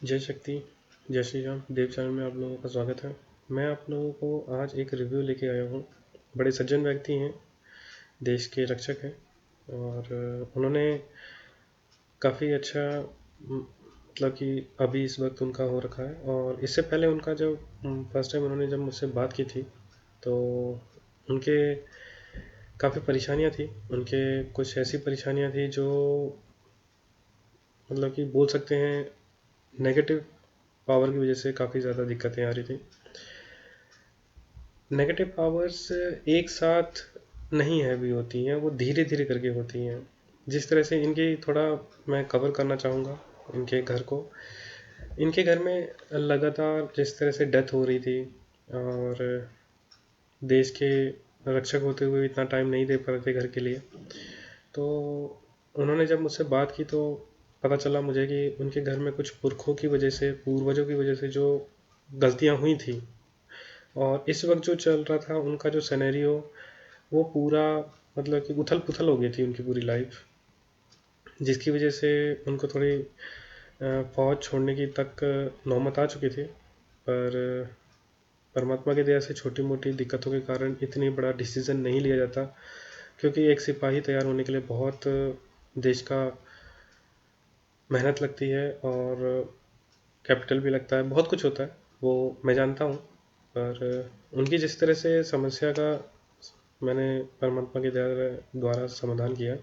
जय शक्ति, जय श्री राम। देव चैनल में आप लोगों का स्वागत है। मैं आप लोगों को आज एक रिव्यू लेके आया हूँ। बड़े सज्जन व्यक्ति हैं, देश के रक्षक हैं और उन्होंने काफ़ी अच्छा मतलब कि अभी इस वक्त उनका हो रखा है। और इससे पहले उनका जब फर्स्ट टाइम उन्होंने जब मुझसे बात की थी तो उनके काफ़ी परेशानियाँ थी। उनके कुछ ऐसी परेशानियाँ थी जो मतलब कि बोल सकते हैं नेगेटिव पावर की वजह से काफ़ी ज़्यादा दिक्कतें आ रही थी। नेगेटिव पावर्स एक साथ नहीं हैवी होती हैं, वो धीरे धीरे करके होती हैं। जिस तरह से इनकी थोड़ा मैं कवर करना चाहूँगा इनके घर को। इनके घर में लगातार जिस तरह से डेथ हो रही थी और देश के रक्षक होते हुए इतना टाइम नहीं दे पा रहे थे घर के लिए, तो उन्होंने जब मुझसे बात की तो पता चला मुझे कि उनके घर में कुछ पुरखों की वजह से, पूर्वजों की वजह से जो गलतियाँ हुई थी और इस वक्त जो चल रहा था उनका जो सिनेरियो, वो पूरा मतलब कि उथल पुथल हो गई थी उनकी पूरी लाइफ, जिसकी वजह से उनको थोड़ी फौज छोड़ने की तक नौबत आ चुकी थी। पर परमात्मा की दया से छोटी मोटी दिक्कतों के कारण इतनी बड़ा डिसीज़न नहीं लिया जाता, क्योंकि एक सिपाही तैयार होने के लिए बहुत देश का मेहनत लगती है और कैपिटल भी लगता है, बहुत कुछ होता है, वो मैं जानता हूँ। पर उनकी जिस तरह से समस्या का मैंने परमात्मा की दया द्वारा समाधान किया,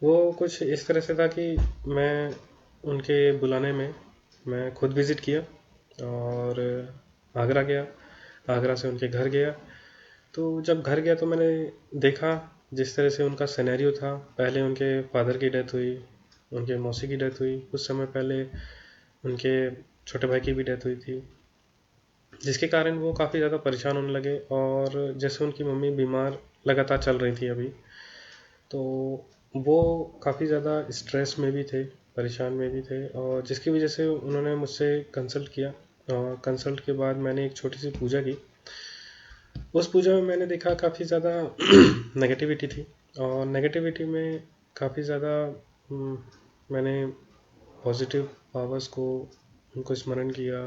वो कुछ इस तरह से था कि मैं उनके बुलाने में मैं खुद विज़िट किया और आगरा गया। आगरा से उनके घर गया। तो जब घर गया तो मैंने देखा जिस तरह से उनका सिनेरियो था। पहले उनके फादर की डेथ हुई, उनके मौसी की डेथ हुई, कुछ समय पहले उनके छोटे भाई की भी डेथ हुई थी, जिसके कारण वो काफ़ी ज़्यादा परेशान होने लगे। और जैसे उनकी मम्मी बीमार लगातार चल रही थी अभी, तो वो काफ़ी ज़्यादा स्ट्रेस में भी थे, परेशान में भी थे, और जिसकी वजह से उन्होंने मुझसे कंसल्ट किया। और कंसल्ट के बाद मैंने एक छोटी सी पूजा की। उस पूजा में मैंने देखा काफ़ी ज़्यादा नेगेटिविटी थी, और नेगेटिविटी में काफ़ी ज़्यादा मैंने पॉजिटिव पावर्स को उनको स्मरण किया।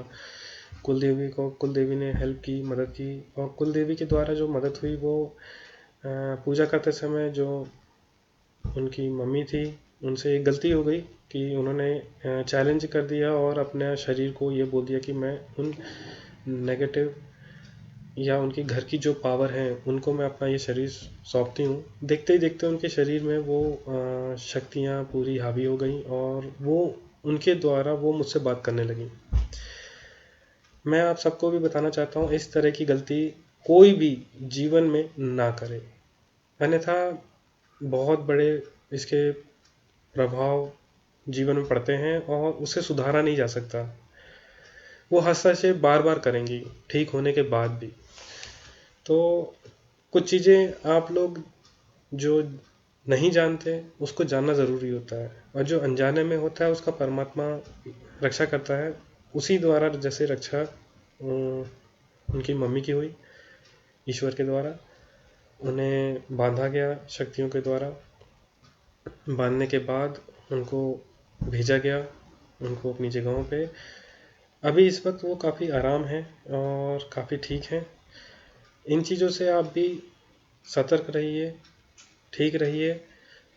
कुल देवी ने हेल्प की, मदद की। और कुल देवी के द्वारा जो मदद हुई वो पूजा करते समय जो उनकी मम्मी थी, उनसे एक गलती हो गई कि उन्होंने चैलेंज कर दिया और अपने शरीर को ये बोल दिया कि मैं उन नेगेटिव या उनकी घर की जो पावर है उनको मैं अपना ये शरीर सौंपती हूँ। देखते ही देखते उनके शरीर में वो शक्तियाँ पूरी हावी हो गई और वो उनके द्वारा वो मुझसे बात करने लगी। मैं आप सबको भी बताना चाहता हूँ इस तरह की गलती कोई भी जीवन में ना करे, अन्यथा बहुत बड़े इसके प्रभाव जीवन में पड़ते हैं और उसे सुधारा नहीं जा सकता। वो हस्तक्षेप बार बार करेंगी ठीक होने के बाद भी। तो कुछ चीज़ें आप लोग जो नहीं जानते उसको जानना ज़रूरी होता है, और जो अनजाने में होता है उसका परमात्मा रक्षा करता है। उसी द्वारा जैसे रक्षा उनकी मम्मी की हुई ईश्वर के द्वारा, उन्हें बांधा गया शक्तियों के द्वारा। बांधने के बाद उनको भेजा गया उनको अपनी जगहों पे। अभी इस वक्त वो काफ़ी आराम है और काफ़ी ठीक हैं। इन चीज़ों से आप भी सतर्क रहिए, ठीक रहिए।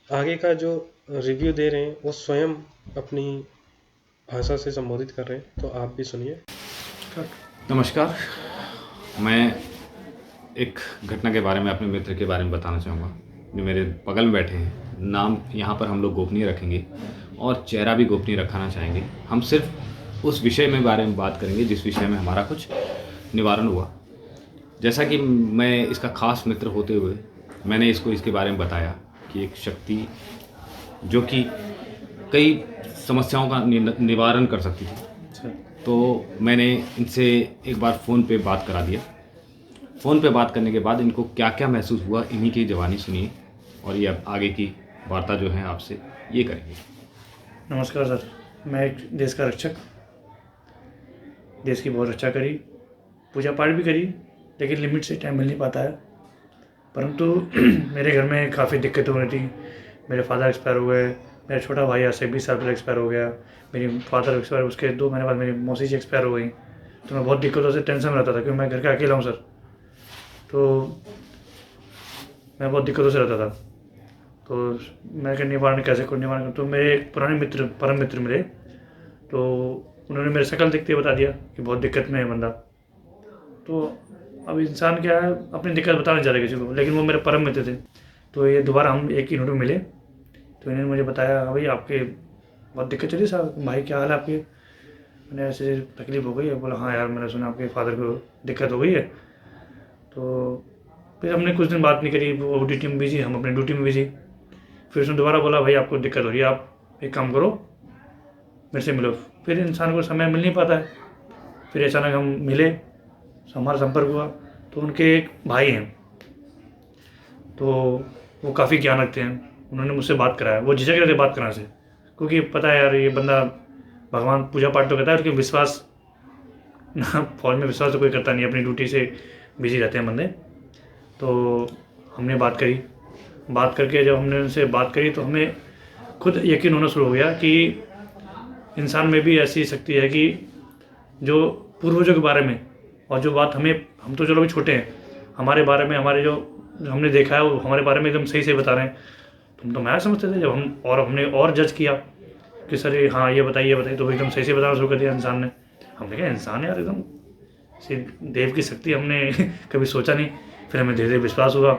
आगे का जो रिव्यू दे रहे हैं वो स्वयं अपनी भाषा से संबोधित कर रहे हैं, तो आप भी सुनिए। नमस्कार। मैं एक घटना के बारे में अपने मित्र के बारे में बताना चाहूँगा जो मेरे बगल में बैठे हैं। नाम यहाँ पर हम लोग गोपनीय रखेंगे और चेहरा भी गोपनीय रखना चाहेंगे। हम सिर्फ उस विषय में बारे में बात करेंगे जिस विषय में हमारा कुछ निवारण हुआ। जैसा कि मैं इसका खास मित्र होते हुए मैंने इसको इसके बारे में बताया कि एक शक्ति जो कि कई समस्याओं का निवारण कर सकती थी, तो मैंने इनसे एक बार फ़ोन पे बात करा दिया। फ़ोन पे बात करने के बाद इनको क्या क्या महसूस हुआ इन्हीं की ज़बानी सुनिए, और ये अब आगे की वार्ता जो है आपसे ये करेंगे। नमस्कार सर, मैं एक देश का रक्षक, देश की बहुत रक्षा करी, पूजा पाठ भी करी, लेकिन लिमिट से टाइम मिल नहीं पाता है। परंतु मेरे घर में काफ़ी दिक्कतें हो रही थी। मेरे फादर एक्सपायर हो गए मेरा छोटा भाई आज से 20 साल पहले एक्सपायर हो गया। मेरी फादर एक्सपायर, उसके 2 महीने बाद मेरी मौसी जी एक्सपायर हो गई। तो मैं बहुत दिक्कतों से टेंशन में रहता था, क्योंकि मैं घर का अकेला हूँ सर। तो मैं बहुत दिक्कतों से रहता था। तो मैं कि निवारण कैसे करूँ, निवारण करूँ। तो मेरे एक पुराने मित्र, परम मित्र मिले। तो उन्होंने मेरी शक्ल देखते ही बता दिया कि बहुत दिक्कत में है बंदा। तो अब इंसान क्या है, अपनी दिक्कत बता नहीं चाहता किसी को, लेकिन वो मेरे परम मित्र थे। तो ये दोबारा हम एक ही में मिले। तो इन्होंने मुझे बताया, हाँ भाई आपके बहुत दिक्कत चली साहब, भाई क्या हाल है आपके। मैंने ऐसे तकलीफ हो गई है। बोला हाँ यार, मैंने सुना आपके फादर को दिक्कत हो गई है। तो फिर हमने कुछ दिन बात नहीं करी, वो ड्यूटी में बिजी, हम अपनी ड्यूटी में बिजी। फिर उसने दोबारा बोला, भाई आपको दिक्कत हो रही है, आप एक काम करो, मेरे से मिलो। फिर इंसान को समय मिल नहीं पाता है। फिर अचानक हम मिले, हमारा संपर्क हुआ। तो उनके एक भाई हैं, तो वो काफ़ी ज्ञान रखते हैं। उन्होंने मुझसे बात कराया, वो झिझक रहे थे बात कराने से, क्योंकि पता है यार ये बंदा भगवान पूजा पाठ तो करता है, लेकिन विश्वास ना, फौज में विश्वास तो कोई करता नहीं, अपनी ड्यूटी से बिजी रहते हैं बंदे। तो हमने बात करी। बात करके जब हमने उनसे बात करी, तो हमें खुद यकीन होना शुरू हो गया कि इंसान में भी ऐसी शक्ति है कि जो पूर्वजों के बारे में, और जो बात हमें, हम तो चलो भी छोटे हैं, हमारे बारे में, हमारे जो हमने देखा है वो हमारे बारे में एकदम सही से बता रहे हैं। तुम तो मैं समझते थे, जब हमने और जज किया कि सर ये हाँ ये बताइए, तो एकदम सही से बताना शुरू कर दिया इंसान ने। हमने कहा इंसान यार एकदम देव की शक्ति, हमने कभी सोचा नहीं। फिर हमें धीरे धीरे विश्वास हुआ।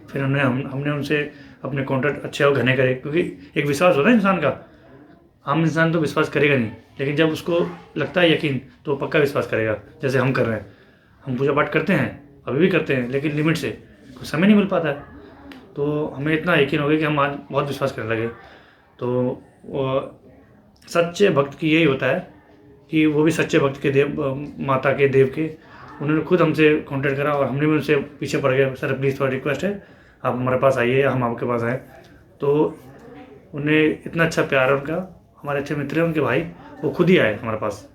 फिर हमने उनसे अपने कॉन्टैक्ट अच्छे और घने करे, क्योंकि एक विश्वास होता है इंसान का। आम इंसान तो विश्वास करेगा नहीं, लेकिन जब उसको लगता है यकीन, तो पक्का विश्वास करेगा। जैसे हम कर रहे हैं, हम पूजा पाठ करते हैं, अभी भी करते हैं, लेकिन लिमिट से, कुछ समय नहीं मिल पाता है। तो हमें इतना यकीन हो गया कि हम आज बहुत विश्वास करने लगे। तो सच्चे भक्त की यही होता है कि वो भी सच्चे भक्त के देव, माता के देव के, उन्होंने खुद हमसे कांटेक्ट करा, और हमने भी उनसे पीछे पड़ गए, सर प्लीज़ थोड़ा रिक्वेस्ट है, आप हमारे पास आइए, हम आपके पास आए। तो उन्हें इतना अच्छा प्यार है उनका, हमारे अच्छे मित्र हैं उनके भाई, वो खुद ही आए हमारे पास।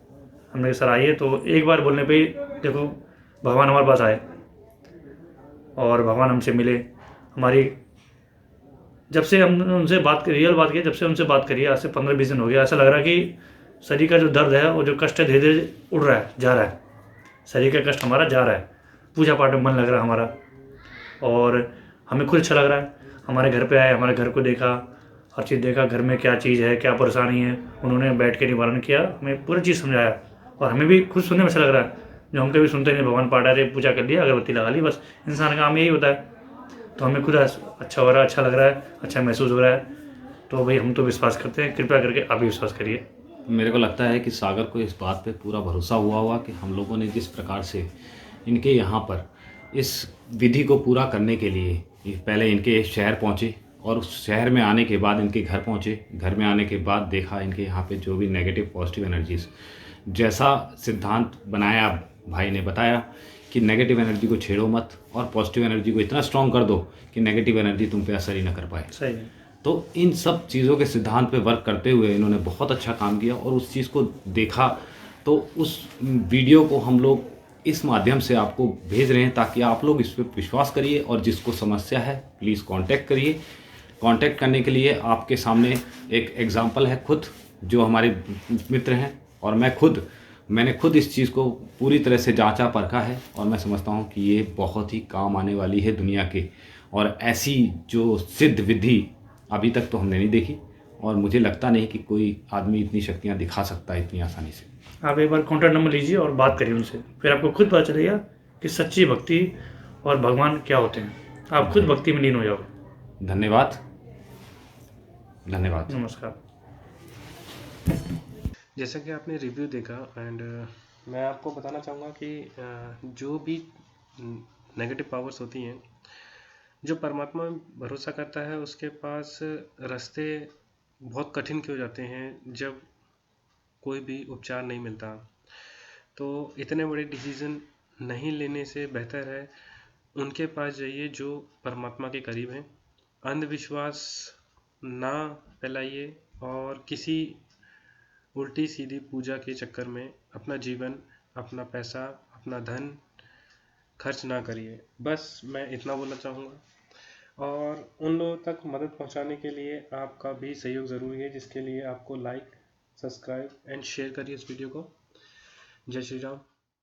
हमने कहा सर आइए, तो एक बार बोलने पे ही देखो भगवान हमारे पास आए, और भगवान हमसे मिले। हमारी जब से हमने उनसे बात करी, रियल बात की, जब से उनसे बात करी आज से 15-20 दिन हो गया, ऐसा लग रहा है कि शरीर का जो दर्द है और जो कष्ट है धीरे धीरे उड़ रहा है, जा रहा है। शरीर का कष्ट हमारा जा रहा है, पूजा पाठ में मन लग रहा है हमारा, और हमें खुद अच्छा लग रहा है। हमारे घर पे आए, हमारे घर को देखा, हर चीज़ देखा, घर में क्या चीज़ है, क्या परेशानी है, उन्होंने बैठ के निवारण किया, हमें पूरी चीज़ समझाया। और हमें भी खुद सुनने में अच्छा लग रहा है, जो हम कभी सुनते नहीं। भगवान पाठ रहे, पूजा कर लिया, अगरबत्ती लगा ली, बस इंसान का काम यही होता है। तो हमें खुद अच्छा हो रहा है, अच्छा लग रहा है, अच्छा महसूस हो रहा है। तो भाई हम तो विश्वास करते हैं, कृपया करके आप भी विश्वास करिए। मेरे को लगता है कि सागर को इस बात पे पूरा भरोसा हुआ होगा कि हम लोगों ने जिस प्रकार से इनके यहाँ पर इस विधि को पूरा करने के लिए पहले इनके शहर पहुँचे, और उस शहर में आने के बाद इनके घर पहुँचे, घर में आने के बाद देखा इनके यहाँ पे जो भी नेगेटिव पॉजिटिव एनर्जीज, जैसा सिद्धांत बनाया भाई ने बताया कि नेगेटिव एनर्जी को छेड़ो मत, और पॉजिटिव एनर्जी को इतना स्ट्रॉन्ग कर दो कि नेगेटिव एनर्जी तुम पे असर ही ना कर पाए। सही है। तो इन सब चीज़ों के सिद्धांत पे वर्क करते हुए इन्होंने बहुत अच्छा काम किया, और उस चीज़ को देखा। तो उस वीडियो को हम लोग इस माध्यम से आपको भेज रहे हैं, ताकि आप लोग इस पर विश्वास करिए, और जिसको समस्या है प्लीज़ कांटेक्ट करिए। कांटेक्ट करने के लिए आपके सामने एक एग्जांपल है, खुद जो हमारे मित्र हैं, और मैंने खुद इस चीज़ को पूरी तरह से जांचा परखा है, और मैं समझता हूँ कि ये बहुत ही काम आने वाली है दुनिया के। और ऐसी जो सिद्ध विधि अभी तक तो हमने नहीं देखी, और मुझे लगता नहीं कि कोई आदमी इतनी शक्तियाँ दिखा सकता है इतनी आसानी से। आप एक बार कॉन्टैक्ट नंबर लीजिए और बात करिए उनसे, फिर आपको खुद पता चलेगा कि सच्ची भक्ति और भगवान क्या होते हैं। आप खुद भक्ति में लीन हो जाओगे। धन्यवाद, धन्यवाद। नमस्कार। जैसा कि आपने रिव्यू देखा, एंड मैं आपको बताना चाहूँगा कि जो भी नेगेटिव पावर्स होती हैं, जो परमात्मा में भरोसा करता है उसके पास रास्ते बहुत कठिन क्यों जाते हैं जब कोई भी उपचार नहीं मिलता। तो इतने बड़े डिसीजन नहीं लेने से बेहतर है उनके पास जाइए जो परमात्मा के करीब हैं। अंधविश्वास ना फैलाइए, और किसी उल्टी सीधी पूजा के चक्कर में अपना जीवन, अपना पैसा, अपना धन खर्च ना करिए। बस मैं इतना बोलना चाहूँगा। और उन लोगों तक मदद पहुंचाने के लिए आपका भी सहयोग ज़रूरी है, जिसके लिए आपको लाइक, सब्सक्राइब एंड शेयर करिए इस वीडियो को। जय श्री राम।